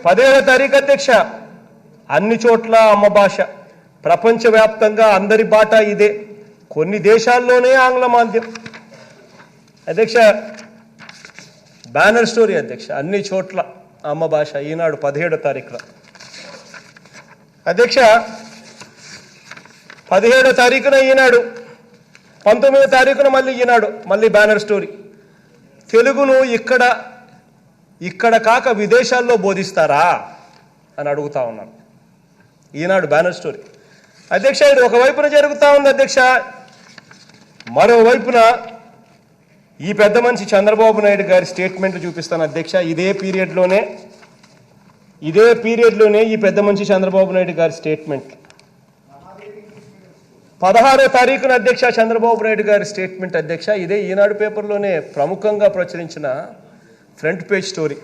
17వ తారీఖు అధ్యక్ష, అన్ని చోట్ల అమ్మ భాష, ప్రపంచవ్యాప్తంగా అందరి బాట ఇదే, కొన్ని దేశాల్లోనే ఆంగ్ల మాధ్యం. అధ్యక్ష బ్యానర్ స్టోరీ అధ్యక్ష, అన్ని చోట్ల అమ్మ భాష, ఈనాడు 17వ తారీఖున. అధ్యక్ష 17వ తారీఖున ఈనాడు, 19వ తారీఖున మళ్ళీ ఈనాడు, మళ్ళీ బ్యానర్ స్టోరీ. తెలుగును ఇక్కడ కాక విదేశాల్లో బోధిస్తారా అని అడుగుతా ఉన్నాను. ఈనాడు బ్యానర్ స్టోరీ. అధ్యక్ష ఇది ఒకవైపున జరుగుతూ ఉంది అధ్యక్ష, మరోవైపున ఈ పెద్ద మనిషి చంద్రబాబు నాయుడు గారి స్టేట్మెంట్లు చూపిస్తాను అధ్యక్ష. ఇదే పీరియడ్లోనే ఈ పెద్ద మనిషి చంద్రబాబు నాయుడు గారి స్టేట్మెంట్ 16వ తారీఖున అధ్యక్ష, చంద్రబాబు నాయుడు గారి స్టేట్మెంట్ అధ్యక్ష. ఇదే ఈనాడు పేపర్లోనే ప్రముఖంగా ప్రచురించిన ఫ్రంట్ పేజ్ స్టోరీ.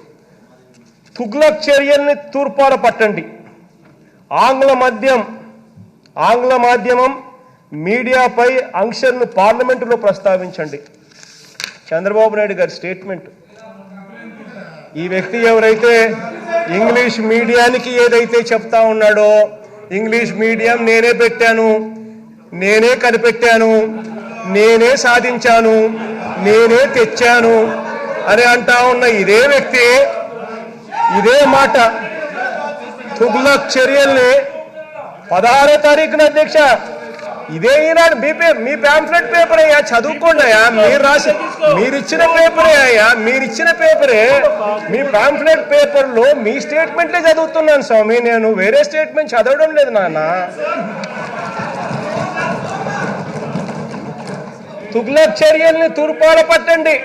తుగ్లక్ చర్యల్ని తూర్పార పట్టండి, ఆంగ్ల మాధ్యమం మీడియాపై ఆంక్షలను పార్లమెంటులో ప్రస్తావించండి. చంద్రబాబు నాయుడు గారి స్టేట్మెంట్. ఈ వ్యక్తి ఎవరైతే ఇంగ్లీష్ మీడియానికి ఏదైతే చెప్తా ఉన్నాడో, ఇంగ్లీష్ మీడియం నేనే పెట్టాను, నేనే కనిపెట్టాను, నేనే సాధించాను, నేనే తెచ్చాను అని అంటా ఉన్న ఇదే వ్యక్తి ఇదే మాట తుగ్లక్ చర్యల్ని 16వ తారీఖున అధ్యక్ష, ఇదే ఈనాడు మీ ప్యాంఫ్లెట్ పేపర్ అయ్యా, చదువుకోండి అయ్యా, మీరిచ్చిన పేపరే అయ్యా, మీరిచ్చిన పేపరే, మీ ప్యాంఫ్లెట్ పేపర్లో మీ స్టేట్మెంట్లే చదువుతున్నాను స్వామి, నేను వేరే స్టేట్మెంట్ చదవడం లేదు నాన్న. తుగ్లక్ చర్యల్ని తూర్పార పట్టండి,